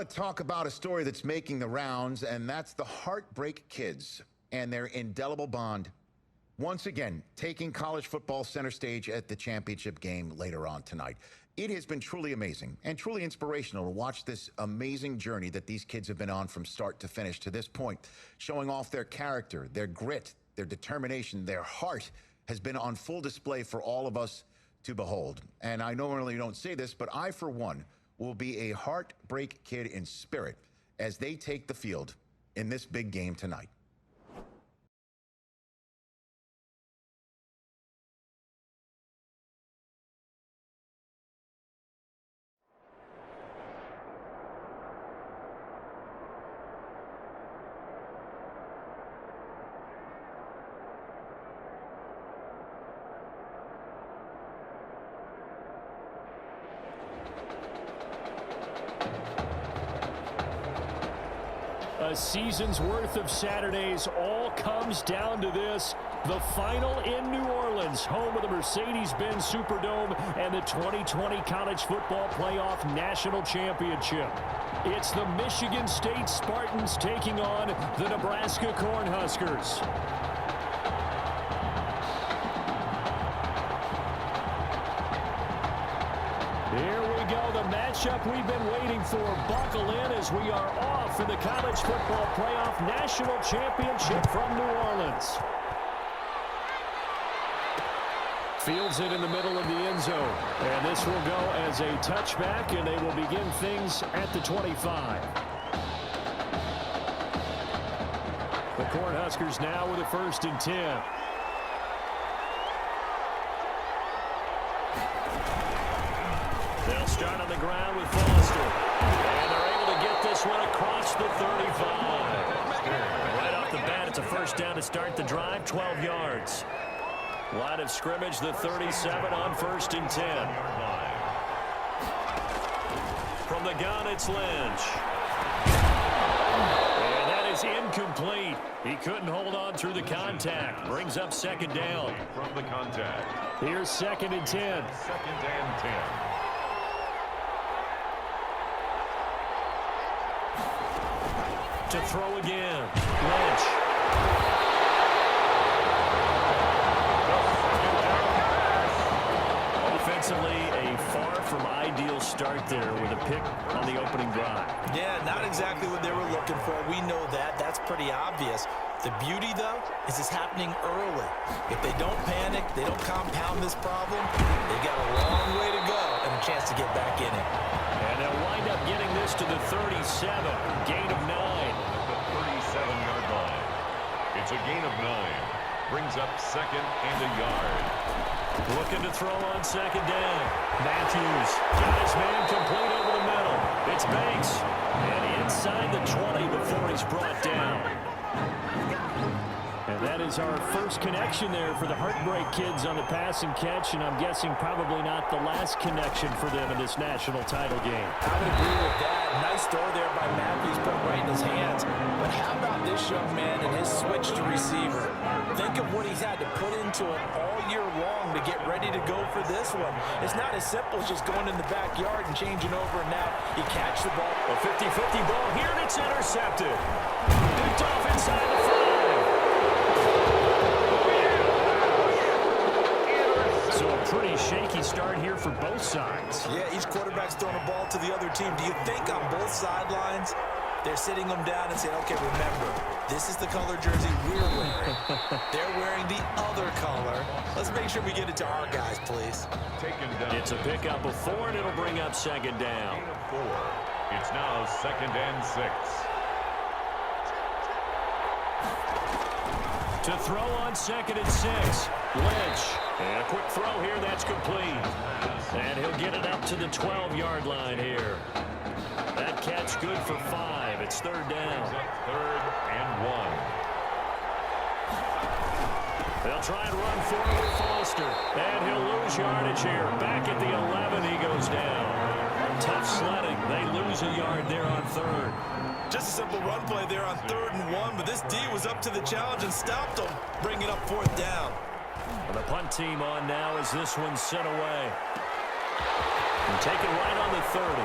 talk about a story that's making the rounds, and that's the Heartbreak Kids and their indelible bond. Once again, taking college football center stage at the championship game later on tonight. It has been truly amazing and truly inspirational to watch this amazing journey that these kids have been on from start to finish to this point, showing off their character, their grit, their determination, their heart has been on full display for all of us to behold. And I normally don't say this, but I, for one, will be a Heartbreak Kid in spirit as they take the field in this big game tonight. A season's worth of Saturdays all comes down to this. The final in New Orleans, home of the Mercedes-Benz Superdome and the 2020 College Football Playoff National Championship. It's the Michigan State Spartans taking on the Nebraska Cornhuskers. Here we go, the matchup we've been waiting for. Buckle in as we are off for the College Football Playoff National Championship from New Orleans. Fields it in the middle of the end zone. And this will go as a touchback, and they will begin things at the 25. The Cornhuskers now with a 1st and 10. They'll start on the ground with Foster. And they're able to get this one across the 35. Right off the bat, it's a 1st down to start the drive, 12 yards. Line of scrimmage, the 37 on 1st and 10. From the gun, it's Lynch. And that is incomplete. He couldn't hold on through the contact. Brings up 2nd down. From the contact. Here's 2nd and 10. 2nd and 10. To throw again. Lynch. Offensively, a far from ideal start there with a pick on the opening drive. Yeah, not exactly what they were looking for. We know that. That's pretty obvious. The beauty, though, is it's happening early. If they don't panic, they don't compound this problem, they've got a long way to go and a chance to get back in it. And they'll wind up getting this to the 37. Gain of 9. At the 37-yard line. It's a gain of 9. Brings up 2nd and a yard. Looking to throw on 2nd down. Matthews got his man complete over the middle. It's Banks. And inside the 20 before he's brought down. And that is our first connection there for the Heartbreak Kids on the pass and catch, and I'm guessing probably not the last connection for them in this national title game. I would agree with that. Nice throw there by Matthews, put right in his hands. But how about this young man and his switch to receiver? Think of what he's had to put into it all year long to get ready to go for this one. It's not as simple as just going in the backyard and changing over, and now you catch the ball. A 50-50 ball here, and it's intercepted. Picked off inside the 5. So a pretty shaky start here for both sides. Yeah, each quarterback's throwing a ball to the other team. Do you think on both sidelines they're sitting them down and saying, okay, remember, this is the color jersey we're wearing. They're wearing the other color. Let's make sure we get it to our guys, please. Taken down. It's a pickup of 4, and it'll bring up 2nd down. Gain of 4. It's now 2nd and 6. To throw on 2nd and 6. Lynch. And a quick throw here, that's complete. And he'll get it up to the 12-yard line here. That catch good for 5. It's 3rd down. 3rd and 1. They'll try and run forward with Foster. And he'll lose yardage here. Back at the 11, he goes down. Tough sledding. They lose a yard there on 3rd. Just a simple run play there on 3rd and 1, but this D was up to the challenge and stopped them, bringing up 4th down. And the punt team on now as this one's sent away. And taken right on the 30.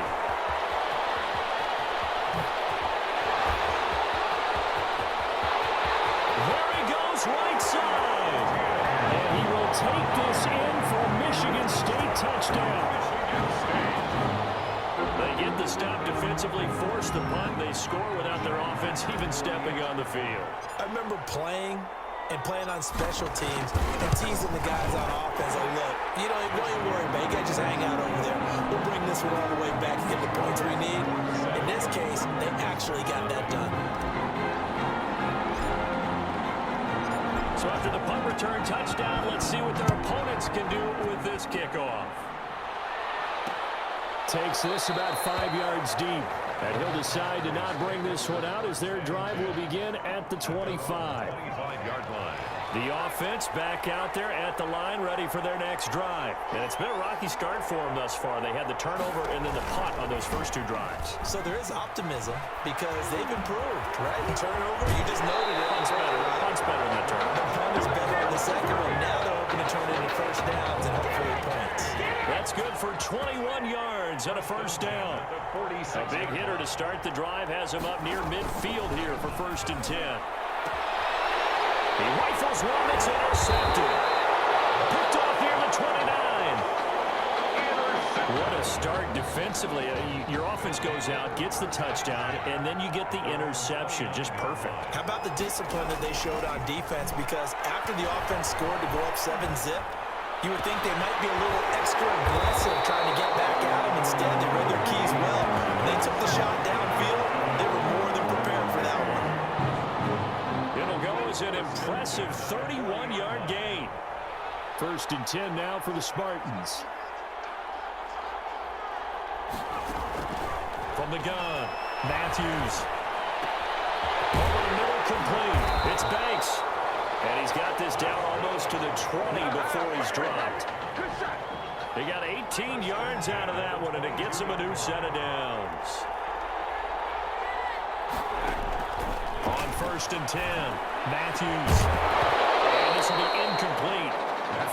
inside. And he will take this in for a Michigan State touchdown. They get the stop defensively, force the punt. They score without their offense even stepping on the field. I remember playing on special teams and teasing the guys on offense. Like, look, don't even worry about it. You guys just hang out over there. We'll bring this one all the way back and get the points we need. In this case, they actually got that done. So after the punt return touchdown, let's see what their opponents can do with this kickoff. Takes this about 5 yards deep. And he'll decide to not bring this one out as their drive will begin at the 25. 25-yard line. The offense back out there at the line, ready for their next drive. And it's been a rocky start for them thus far. They had the turnover and then the punt on those first 2 drives. So there is optimism because they've improved, right? The turnover, you just noted it. Punt's better than the turnover. The punt is better on the second one. Now they're hoping to turn it into first downs and hopefully points. That's good for 21 yards and a first down. A big hitter to start the drive has him up near midfield here for 1st and 10. He rifles one that's intercepted. Picked off near the 29. What a start defensively. Your offense goes out, gets the touchdown, and then you get the interception. Just perfect. How about the discipline that they showed on defense? Because after the offense scored to go up 7-zip, you would think they might be a little extra aggressive trying to get back at them. Instead, they read their keys well. When they took the shot downfield, they were more than prepared for that one. It'll go as an impressive 31-yard gain. 1st and 10 now for the Spartans. From the gun, Matthews. Over the middle, complete. It's Banks. And he's got this down almost to the 20 before he's dropped. They got 18 yards out of that one, and it gets him a new set of downs. On 1st and 10, Matthews. And this will be incomplete.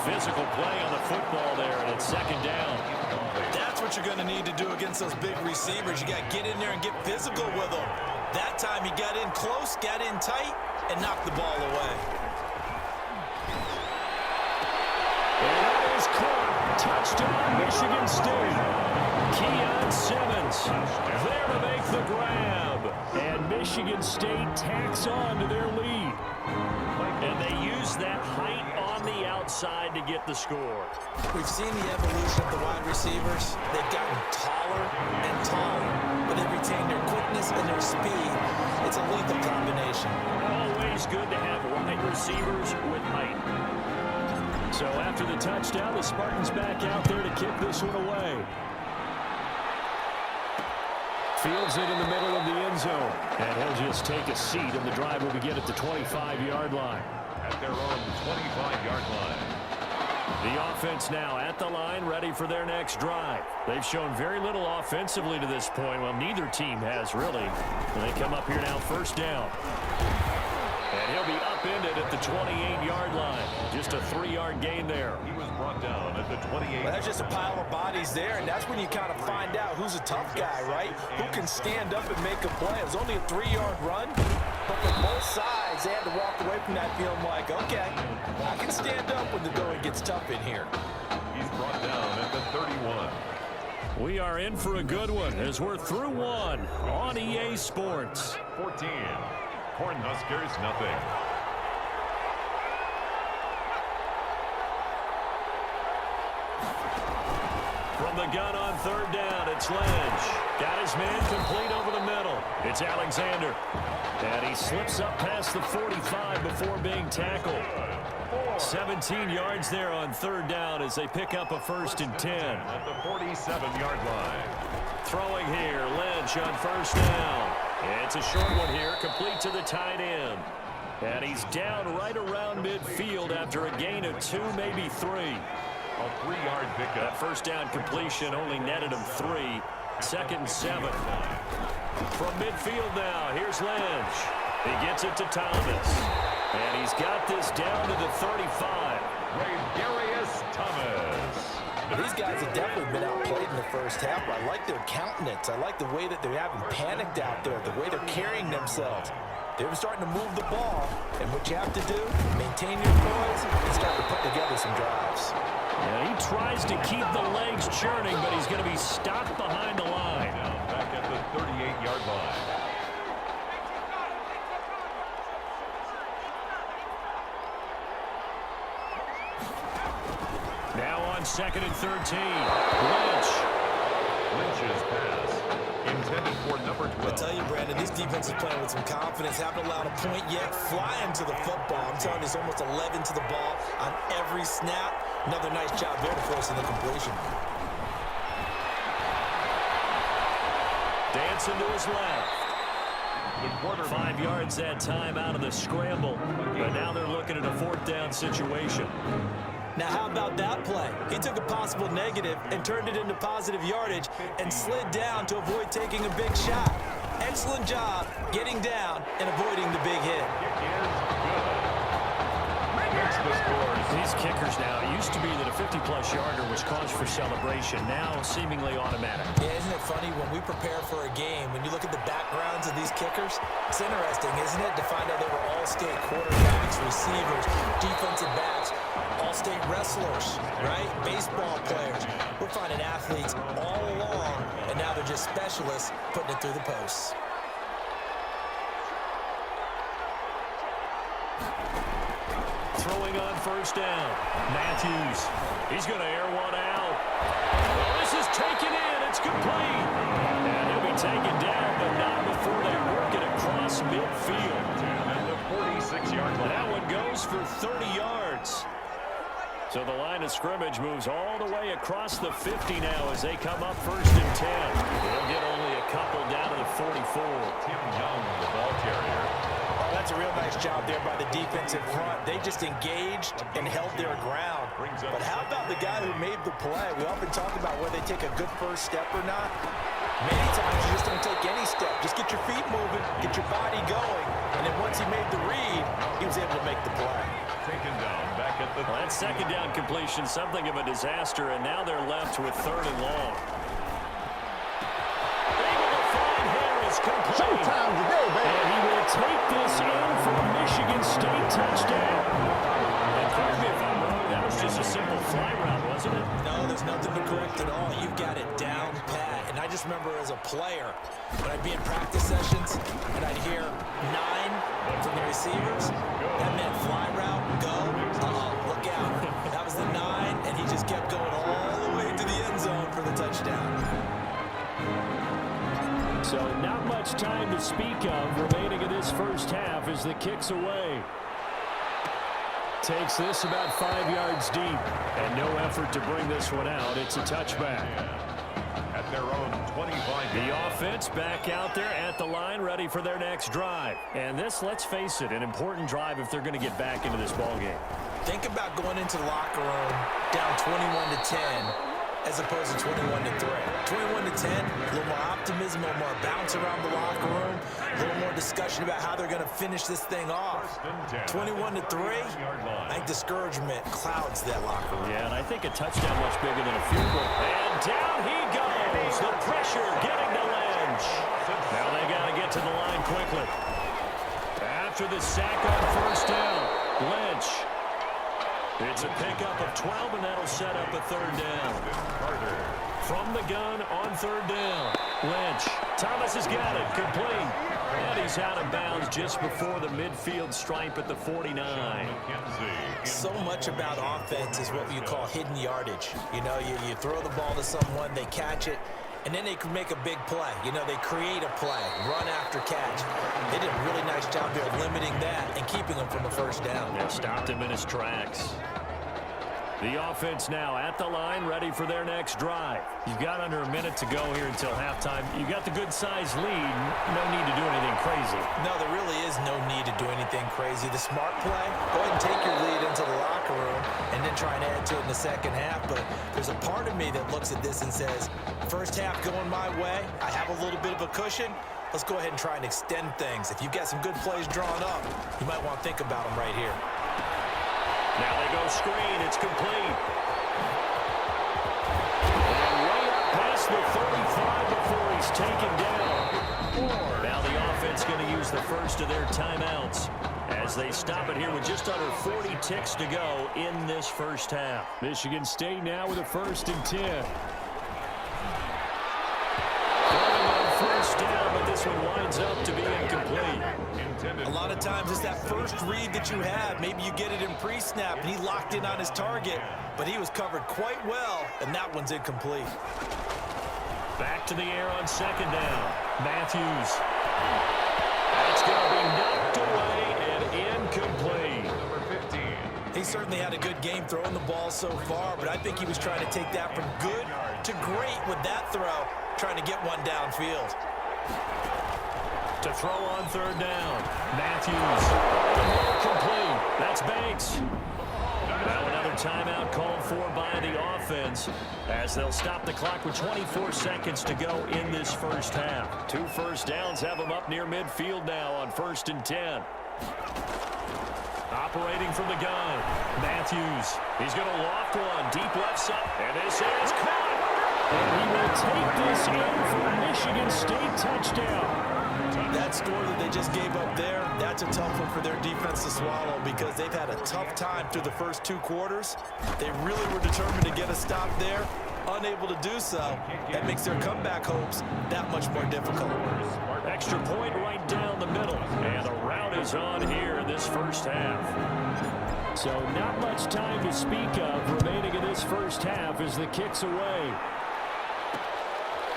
Physical play on the football there, and it's 2nd down. That's what you're going to need to do against those big receivers. You got to get in there and get physical with them. That time he got in close, got in tight, and knocked the ball away. And that is caught. Touchdown, Michigan State. Keon Simmons there to make the grab. And Michigan State tacks on to their lead. And they use that height on the outside to get the score. We've seen the evolution of the wide receivers. They've gotten taller and taller, but they retain their quickness and their speed. It's a lethal combination. Always good to have wide receivers with height. So after the touchdown, the Spartans back out there to kick this one away. Fields it in the middle of the end zone. And he'll just take a seat, and the drive will begin at the 25-yard line. At their own 25-yard line. The offense now at the line, ready for their next drive. They've shown very little offensively to this point. Well, neither team has, really. And they come up here now, 1st down. And he'll be upended at the 28-yard line. Just a 3-yard gain there. He was brought down at the 28. Well, that's just a pile of bodies there, and that's when you kind of find out who's a tough guy, right? Who can stand up and make a play. It was only a 3-yard run, but for both sides, they had to walk away from that feeling like, okay, I can stand up when the going gets tough in here. He's brought down at the 31. We are in for a good one as we're through one on EA Sports. 14. Cornhuskers, nothing. From the gun on 3rd down, it's Lynch. Got his man complete over the middle. It's Alexander. And he slips up past the 45 before being tackled. 17 yards there on 3rd down as they pick up a 1st and 10. At the 47-yard line. Throwing here, Lynch on 1st down. It's a short one here, complete to the tight end. And he's down right around midfield after a gain of 2, maybe 3. A 3-yard pickup. That 1st down completion only netted him 3. 2nd and 7. From midfield now, here's Lynch. He gets it to Thomas. And he's got this down to the 35. Darius Thomas. These guys have definitely been outplayed in the first half, but I like their countenance. I like the way that they're having panicked out there, the way they're carrying themselves. They're starting to move the ball, and what you have to do, maintain your poise, and start to put together some drives. Yeah, he tries to keep the legs churning, but he's going to be stopped behind the line. Back at the 38-yard line. Now on 2nd and 13. Lynch's pass intended for number 12. I tell you, Brandon, these defenses playing with some confidence. Haven't allowed a point yet. Flying to the football. I'm telling you, it's almost 11 to the ball on every snap. Another nice job there to force in the completion. Dancing to his left. 5 yards that time out of the scramble. But now they're looking at a 4th down situation. Now, how about that play? He took a possible negative and turned it into positive yardage and slid down to avoid taking a big shot. Excellent job getting down and avoiding the big hit. These kickers now, it used to be that a 50-plus yarder was cause for celebration. Now, seemingly automatic. Yeah, isn't it funny when we prepare for a game, when you look at the backgrounds of these kickers, it's interesting, isn't it, to find out they were all-state quarterbacks, receivers, defensive backs, all-state wrestlers, right? Baseball players. We're finding athletes all along, and now they're just specialists putting it through the posts. Throwing on 1st down. Matthews. He's going to air one out. Oh, this is taken in. It's complete. And he'll be taken down, but not before they work it across midfield. And the 46-yard line. That one goes for 30 yards. So the line of scrimmage moves all the way across the 50 now as they come up 1st and 10. They'll get only a couple down to the 44. Tim Young, the ball carrier. That's a real nice job there by the defensive front. They just engaged and held their ground. But how about the guy who made the play? We often talk about whether they take a good first step or not. Many times you just don't take any step. Just get your feet moving, get your body going. And then once he made the read, he was able to make the play. Taken down back at the... Well, that 2nd down completion, something of a disaster, and now they're left with 3rd and long. Showtime today, baby. And he will take this in for a Michigan State touchdown. And correct me if I'm wrong, that was just a simple fly route, wasn't it? No, there's nothing to correct at all. You've got it down pat. And I just remember as a player, when I'd be in practice sessions and I'd hear 9 from the receivers, that meant fly route, go, look out. That was the 9, and he just kept going all the way into the end zone for the touchdown. So not much time to speak of remaining in this 1st half as the kick's away. Takes this about 5 yards deep, and no effort to bring this one out. It's a touchback. At their own 25. The offense back out there at the line, ready for their next drive. And this, let's face it, an important drive if they're going to get back into this ballgame. Think about going into the locker room down 21-10. As opposed to 21-3. 21-10, a little more optimism, a little more bounce around the locker room, a little more discussion about how they're going to finish this thing off. 21-3, I think discouragement clouds that locker room. Yeah, and I think a touchdown much bigger than a field goal. And down he goes. The pressure getting to Lynch. Now they got to get to the line quickly. After the sack on 1st down, Lynch. It's a pickup of 12, and that'll set up a 3rd down. From the gun on 3rd down. Lynch. Thomas has got it. Complete. And he's out of bounds just before the midfield stripe at the 49. So much about offense is what you call hidden yardage. You know, you throw the ball to someone, they catch it, and then they can make a big play. You know, they create a play, run after catch. They did a really nice job there of limiting that and keeping him from the 1st down. They stopped him in his tracks. The offense now at the line, ready for their next drive. You've got under a minute to go here until halftime. You've got the good-sized lead. No need to do anything crazy. No, there really is no need to do anything crazy. The smart play, go ahead and take your lead into the locker room and then try and add to it in the 2nd half. But there's a part of me that looks at this and says, 1st half going my way, I have a little bit of a cushion. Let's go ahead and try and extend things. If you've got some good plays drawn up, you might want to think about them right here. Now they go screen. It's complete. And way up past the 35 before he's taken down. Now the offense State's going to use the first of their timeouts as they stop it here with just under 40 ticks to go in this first half. Michigan State now with a 1st and 10. First down, but this one winds up to be incomplete. A lot of times it's that first read that you have. Maybe you get it in pre-snap, and he locked in on his target, but he was covered quite well, and that one's incomplete. Back to the air on 2nd down. Matthews. That's going to be knocked away and incomplete. Number 15. He certainly had a good game throwing the ball so far, but I think he was trying to take that from good to great with that throw, trying to get one downfield. To throw on 3rd down. Matthews. Complete. That's Banks. Now another timeout called for by the offense as they'll stop the clock with 24 seconds to go in this first half. 2 first downs have them up near midfield now on 1st and 10. Operating from the gun. Matthews. He's going to loft one. Deep left side. And this is caught. And he will take this in for a Michigan State touchdown. That score that they just gave up there, that's a tough one for their defense to swallow because they've had a tough time through the first 2 quarters. They really were determined to get a stop there, unable to do so. That makes their comeback hopes that much more difficult. Extra point right down the middle, and the route is on here in this first half. So not much time to speak of remaining in this first half as the kick's away.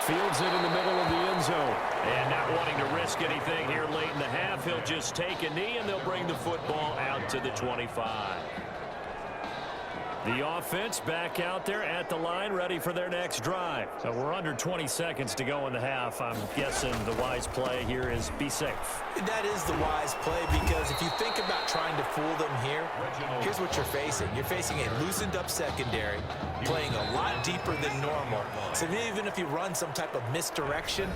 Fields it in the middle of the end zone. And not wanting to risk anything here late in the half, he'll just take a knee, and they'll bring the football out to the 25. The offense back out there at the line, ready for their next drive. So we're under 20 seconds to go in the half. I'm guessing the wise play here is be safe. That is the wise play because if you think about trying to fool them here, here's what you're facing. You're facing a loosened up secondary, playing a lot deeper than normal. So even if you run some type of misdirection,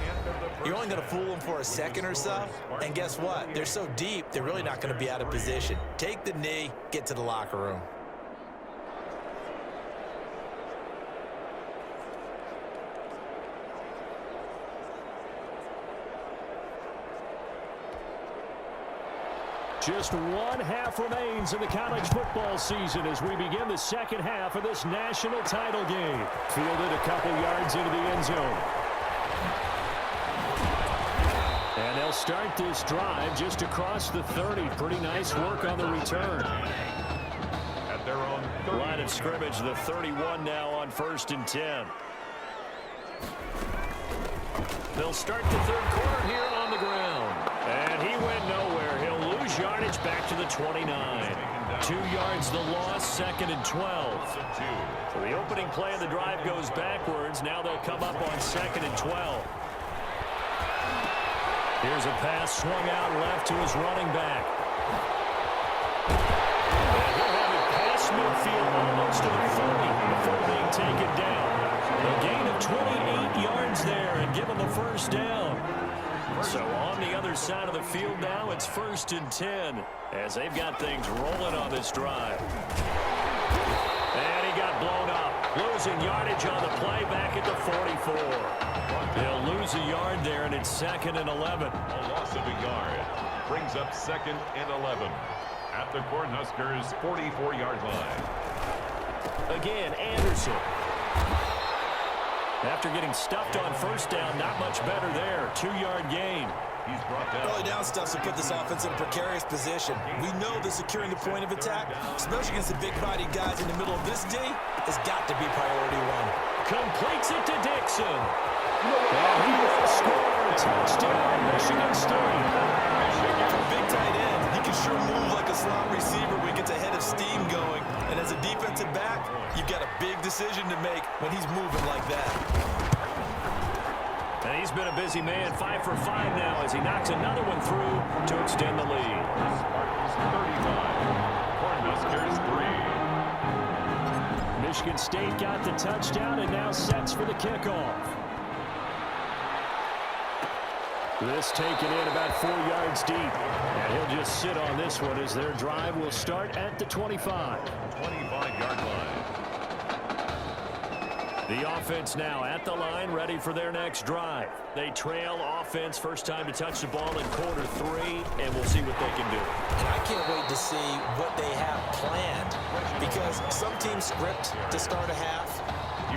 you're only going to fool them for a second or so. And guess what? They're so deep, they're really not going to be out of position. Take the knee, get to the locker room. Just 1 half remains in the college football season as we begin the second half of this national title game. Fielded a couple yards into the end zone. And they'll start this drive just across the 30. Pretty nice work on the return. At their own Line of scrimmage, the 31 now on 1st and 10. They'll start the 3rd quarter here on the ground. And he went nowhere. He'll lose yardage back to the 29. 2 yards the loss, 2nd and 12. So the opening play of the drive goes backwards. Now they'll come up on 2nd and 12. Here's a pass swung out left to his running back. And he'll have it past midfield almost to the 40 before being taken down. A gain of 28 yards there and give him a first down. So on the other side of the field now, it's 1st and 10 as they've got things rolling on this drive. And he got blown up. Losing yardage on the play back at the 44. They'll lose a yard there, and it's 2nd and 11. A loss of a yard brings up 2nd and 11 at the Cornhuskers' 44-yard line. Again, Anderson. After getting stuffed on first down, not much better there. 2-yard gain. He's brought down. Early down stuff to put this offense in a precarious position. We know that securing the point of attack, especially against the big-bodied guys in the middle of this D, has got to be priority 1. Completes it to Dixon. And he will score a touchdown, Michigan State. For a big tight end, he can sure move like a slot receiver when he gets a head of steam going. And as a defensive back, you've got a big decision to make when he's moving like that. And he's been a busy man, 5 for 5 now as he knocks another one through to extend the lead. Spartans 35, Cornhuskers 3. Michigan State got the touchdown and now sets for the kickoff. This taken in about 4 yards deep. And he'll just sit on this one as their drive will start at the 25. 25-yard line. The offense now at the line, ready for their next drive. They trail offense, first time to touch the ball in quarter 3, and we'll see what they can do. And I can't wait to see what they have planned, because some teams script to start a half.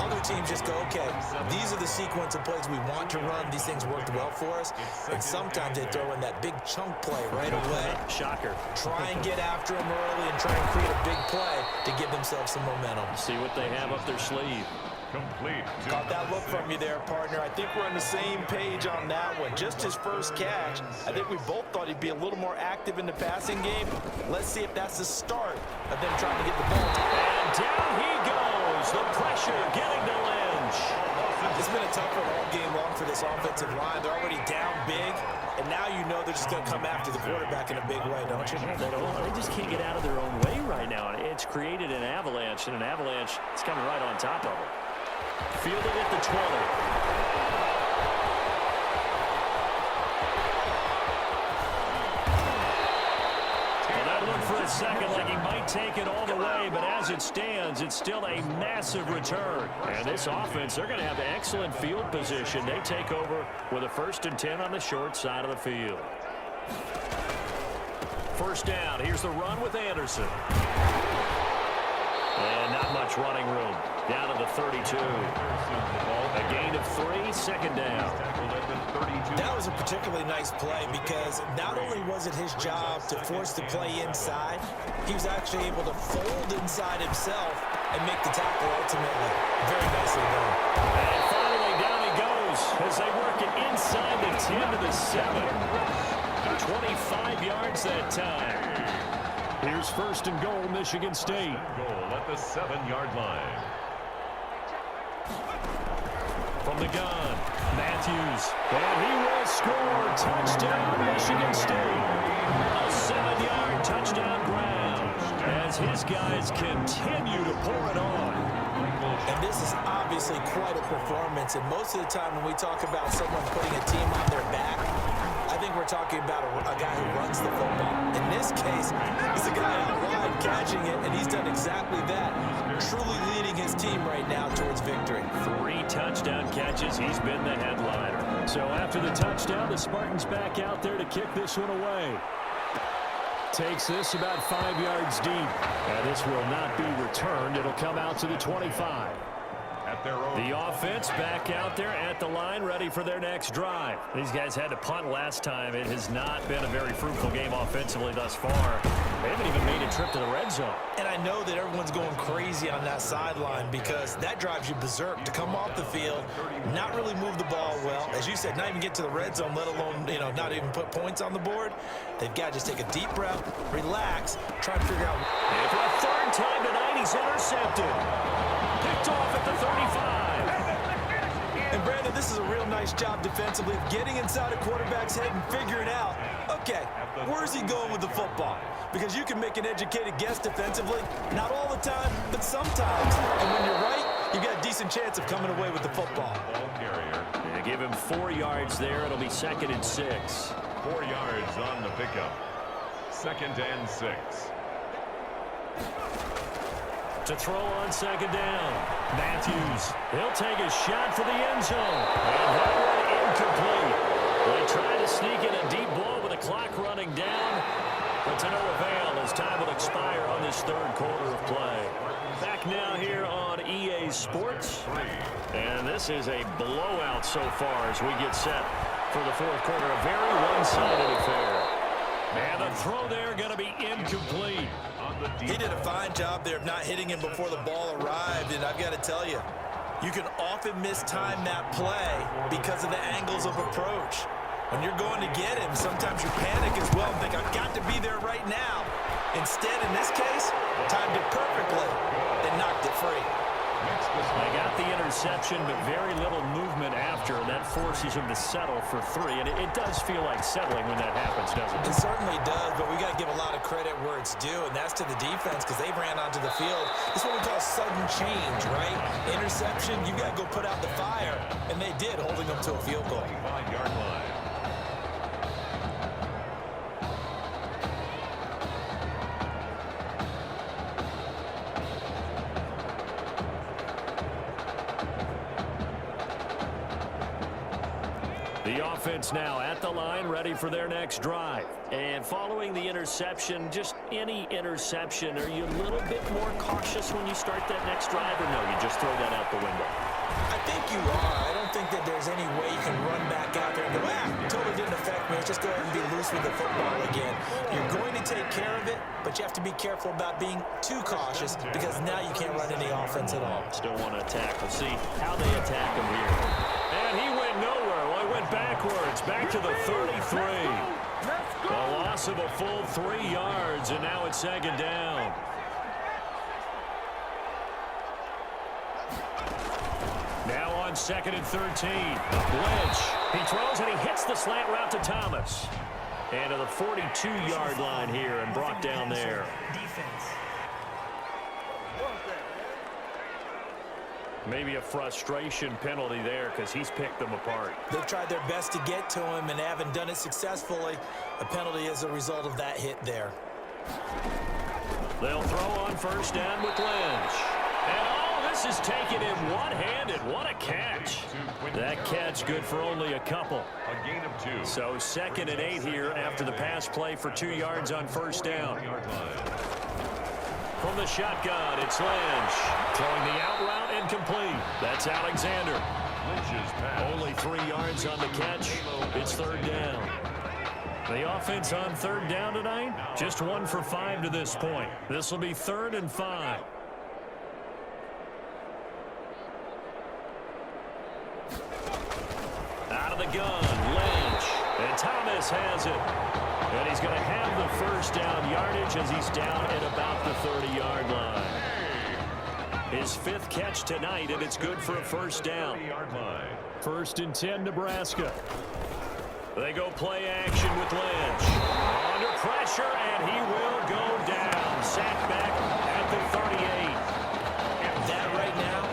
Other teams just go, okay, these are the sequence of plays we want to run. These things worked well for us. And sometimes they throw in that big chunk play right away. Shocker. Try and get after them early and try and create a big play to give themselves some momentum. See what they have up their sleeve. Complete. Got that look from you there, partner. I think we're on the same page on that one. Just his first catch. I think we both thought he'd be a little more active in the passing game. Let's see if that's the start of them trying to get the ball. And down he goes. The pressure getting to Lynch. It's been a tough one all game long for this offensive line. They're already down big, and now you know they're just going to come after the quarterback in a big way, don't you? They just can't get out of their own way right now. It's created an avalanche, and an avalanche is coming right on top of them. Fielded at the 20. Well, that looked for a second like he might take it all the way, but as it stands, it's still a massive return. And this offense, they're going to have excellent field position. They take over with a 1st and 10 on the short side of the field. First down. Here's the run with Anderson. And not much running room. Down to the 32. A gain of 3, second down. That was a particularly nice play because not only was it his job to force the play inside, he was actually able to fold inside himself and make the tackle ultimately. Very nicely done. And finally down he goes as they work it inside the 10 to the 7. 25 yards that time. Here's 1st and goal, Michigan State. Goal at the 7-yard line. From the gun, Matthews. And he will score. Touchdown, Michigan State. A 7-yard touchdown ground as his guys continue to pour it on. And this is obviously quite a performance. And most of the time when we talk about someone putting a team on their back, I think we're talking about a guy who runs the football. In this case, he's a guy out wide catching it, and he's done exactly that. Truly leading his team right now towards victory. 3 touchdown catches. He's been the headliner. So after the touchdown, the Spartans back out there to kick this one away. Takes this about 5 yards deep. And this will not be returned. It'll come out to the 25. The offense back out there at the line, ready for their next drive. These guys had to punt last time. It has not been a very fruitful game offensively thus far. They haven't even made a trip to the red zone. And I know that everyone's going crazy on that sideline because that drives you berserk to come off the field, not really move the ball well. As you said, not even get to the red zone, let alone, not even put points on the board. They've got to just take a deep breath, relax, try and figure out. And for a 3rd time tonight, he's intercepted. Picked off at the 35. And Brandon, this is a real nice job defensively of getting inside a quarterback's head and figuring out, okay, where's he going with the football? Because you can make an educated guess defensively, not all the time, but sometimes. And when you're right, you've got a decent chance of coming away with the football. They give him 4 yards there. It'll be 2nd and 6. 4 yards on the pickup. 2nd and 6. To throw on 2nd down. Matthews, he'll take a shot for the end zone. And that one incomplete. They try to sneak in a deep blow with the clock running down. But to no avail as time will expire on this 3rd quarter of play. Back now here on EA Sports. And this is a blowout so far as we get set for the 4th quarter. A very one-sided affair. And the throw there going to be incomplete. He did a fine job there of not hitting him before the ball arrived, and I've got to tell you, you can often mistime that play because of the angles of approach. When you're going to get him, sometimes you panic as well and think, I've got to be there right now. Instead, in this case, timed it perfectly and knocked it free. They got the interception, but very little movement after, and that forces him to settle for 3. And it does feel like settling when that happens, doesn't it? It certainly does, but we got to give a lot of credit where it's due, and that's to the defense because they ran onto the field. It's what we call sudden change, right? Interception, you got to go put out the fire, and they did, holding them to a field goal. 5-yard line. The offense now at the line, ready for their next drive. And following the interception, just any interception, are you a little bit more cautious when you start that next drive, or no, you just throw that out the window? I think you are. I don't think that there's any way you can run back out there and go, totally didn't affect me. Let's just go ahead and be loose with the football again. You're going to take care of it, but you have to be careful about being too cautious because now you can't run any offense at all. Still want to attack. We'll see how they attack him here. And he went nowhere. Well, he went backwards, back to the 33. A loss of a full 3 yards, and now it's second down. Now on 2nd and 13. Lynch. He throws and he hits the slant route to Thomas. And to the 42-yard line here and brought down there. Maybe a frustration penalty there because he's picked them apart. They've tried their best to get to him and haven't done it successfully. A penalty as a result of that hit there. They'll throw on first down with Lynch. And this is taken in one-handed. What a catch. That catch good for only a couple. A gain of 2. So 2nd and 8 here after the pass play for 2 yards on first down. From the shotgun, it's Lynch. Throwing the out route incomplete. That's Alexander. Lynch's pass. Only 3 yards on the catch. It's 3rd down. The offense on 3rd down tonight, just 1 for 5 to this point. This will be 3rd and 5. Out of the gun, Lynch. And Thomas has it. And he's going to have the first down yardage as he's down at about the 30-yard line. His 5th catch tonight, and it's good for a first down. 1st and 10, Nebraska. They go play action with Lynch. Under pressure, and he will go down. Sacked back at the 38. That right now,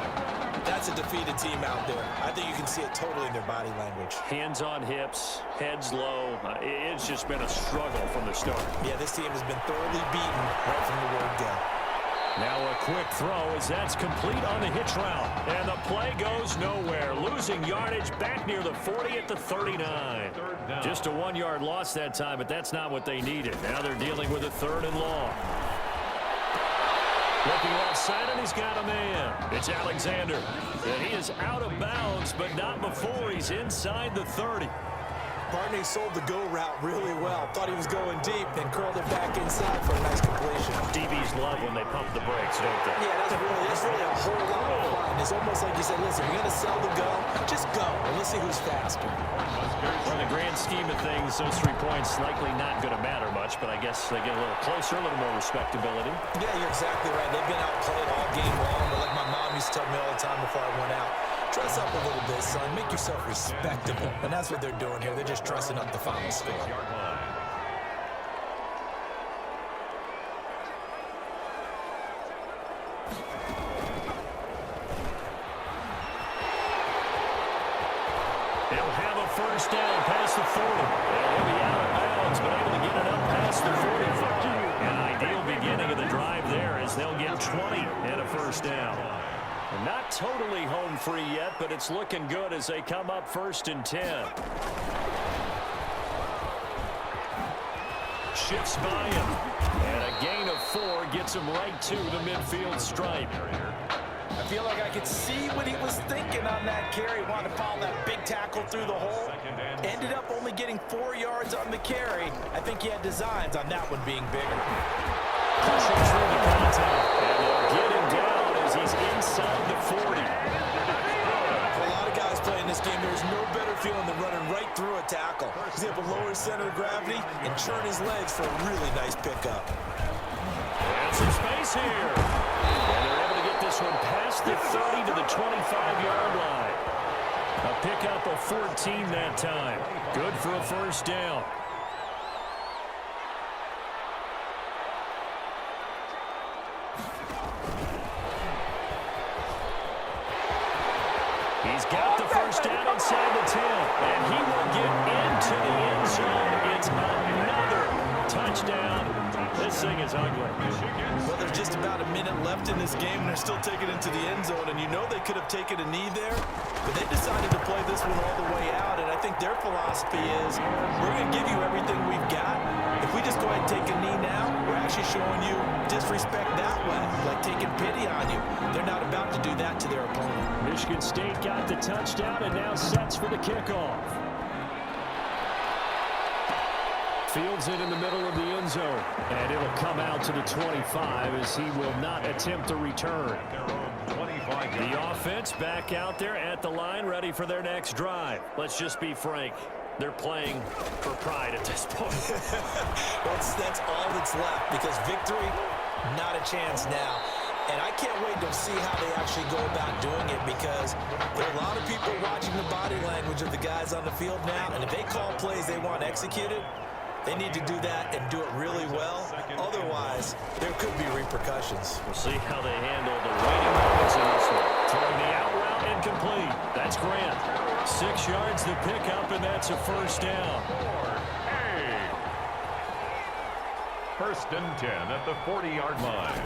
that's a defeated team out there. I think you can see it totally in their body language. Hands on hips, heads low. It's just been a struggle from the start. Yeah, this team has been thoroughly beaten right from the word go. Now a quick throw as that's complete on the hitch route. And the play goes nowhere. Losing yardage back near the 40 at the 39. Just a 1-yard loss that time, but that's not what they needed. Now they're dealing with a 3rd and long. Looking outside, and he's got a man. It's Alexander. And he is out of bounds, but not before he's inside the 30. Barney sold the go route really well. Thought he was going deep, then curled it back inside for a nice completion. DBs love when they pump the brakes, don't they? Yeah, that's really a whole lot of fun. It's almost like you said, listen, you're going to sell the go, just go, and let's see who's faster. In the grand scheme of things, those 3 points likely not going to matter much, but I guess they get a little closer, a little more respectability. Yeah, you're exactly right. They've been outplayed all game long, but like my mom used to tell me all the time before I went out, dress up a little bit, son. Make yourself respectable. And that's what they're doing here. They're just dressing up the final score. They'll have a first down past the 40. They'll be out of bounds, but able to get it up past the 45. An ideal beginning of the drive there as they'll get 20 and a first down. Not totally home free yet, but it's looking good as they come up 1st and 10. Shifts by him. And a gain of 4 gets him right to the midfield stripe. I feel like I could see what he was thinking on that carry. Wanted to follow that big tackle through the hole. Ended up only getting 4 yards on the carry. I think he had designs on that one being bigger. Pushing through the contact. And they'll get him down as he's inside the 40. For a lot of guys playing this game, there's no better feeling than running right through a tackle. He's able to lower his center of gravity and churn his legs for a really nice pickup. And some space here. And they're able to get this one past the 30 to the 25-yard line. A pickup of 14 that time. Good for a first down. He's got the first down inside the 10, and he will get into the end zone. It's another touchdown This thing is ugly. Well, there's just about a minute left in this game, and they're still taking it to the end zone. And you know they could have taken a knee there, but they decided to play this one all the way out. And I think their philosophy is, we're going to give you everything we've got. If we just go ahead and take a knee now, we're actually showing you disrespect that way, like taking pity on you. They're not about to do that to their opponent. Michigan State got the touchdown and now sets for the kickoff. Fields it in the middle of the end zone, and it'll come out to the 25 as he will not attempt a return. The offense back out there at the line, ready for their next drive. Let's just be frank. They're playing for pride at this point. That's all that's left, because victory, not a chance now. And I can't wait to see how they actually go about doing it, because there are a lot of people watching the body language of the guys on the field now, and if they call plays they want executed, they need to do that and do it really well. Otherwise, there could be repercussions. We'll see how they handle the waiting moments in this one. Throwing the out route incomplete. That's Grant. 6 yards the pickup, and that's a first down. First and 10 at the 40-yard line.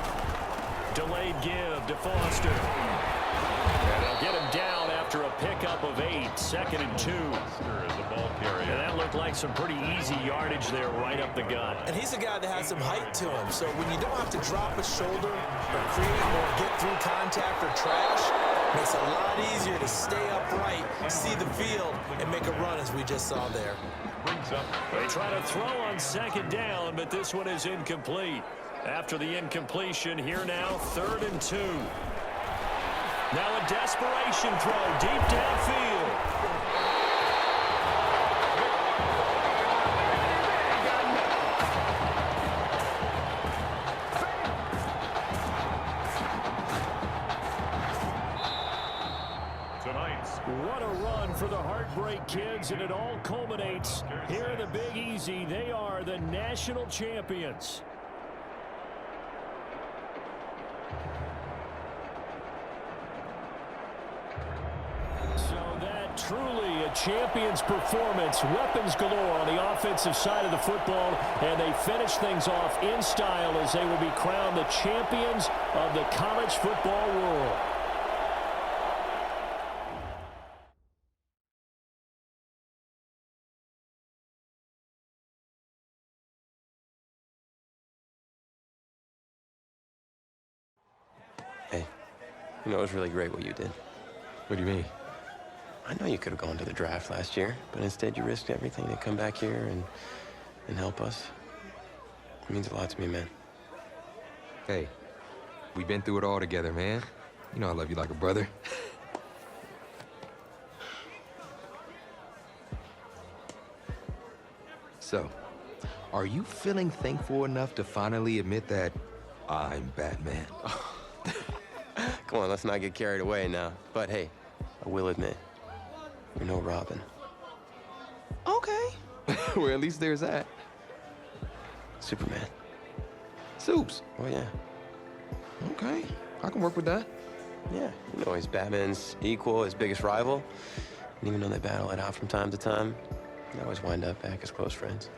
Delayed give to Foster. And they'll get him down after a pickup of 8. 2nd and 2. Is the ball carrier. And that looked like some pretty easy yardage there right up the gut. And he's a guy that has some height to him, so when you don't have to drop a shoulder or create or get through contact or trash, it makes it a lot easier to stay upright, see the field, and make a run as we just saw there. They try to throw on 2nd down, but this one is incomplete. After the incompletion, here now, 3rd and 2. Now a desperation throw deep downfield. What a run for the Heartbreak Kids, and it all culminates here in the Big Easy. They are the national champions. Truly a champion's performance. Weapons galore on the offensive side of the football, and they finish things off in style as they will be crowned the champions of the college football world. Hey, you know, it was really great what you did. What do you mean? I know you could have gone to the draft last year, but instead you risked everything to come back here and help us. It means a lot to me, man. Hey, we've been through it all together, man. You know I love you like a brother. So, are you feeling thankful enough to finally admit that I'm Batman? Come on, let's not get carried away now. But hey, I will admit, you're no Robin. Okay. Well, at least there's that. Superman. Supes. Oh, yeah. Okay, I can work with that. Yeah, you know he's Batman's equal, his biggest rival. And even though they battle it out from time to time, they always wind up back as close friends.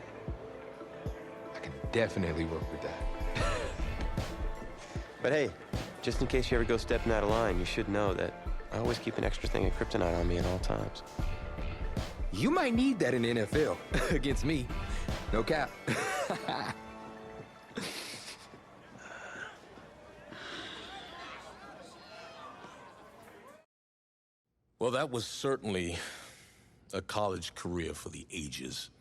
I can definitely work with that. But hey, just in case you ever go stepping out of line, you should know that I always keep an extra thing of kryptonite on me at all times. You might need that in the NFL. Against me. No cap. Well, that was certainly a college career for the ages.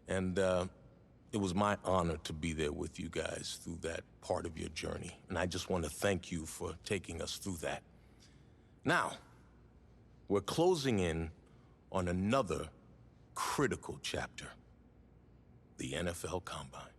And it was my honor to be there with you guys through that part of your journey. And I just want to thank you for taking us through that. Now, we're closing in on another critical chapter, the NFL Combine.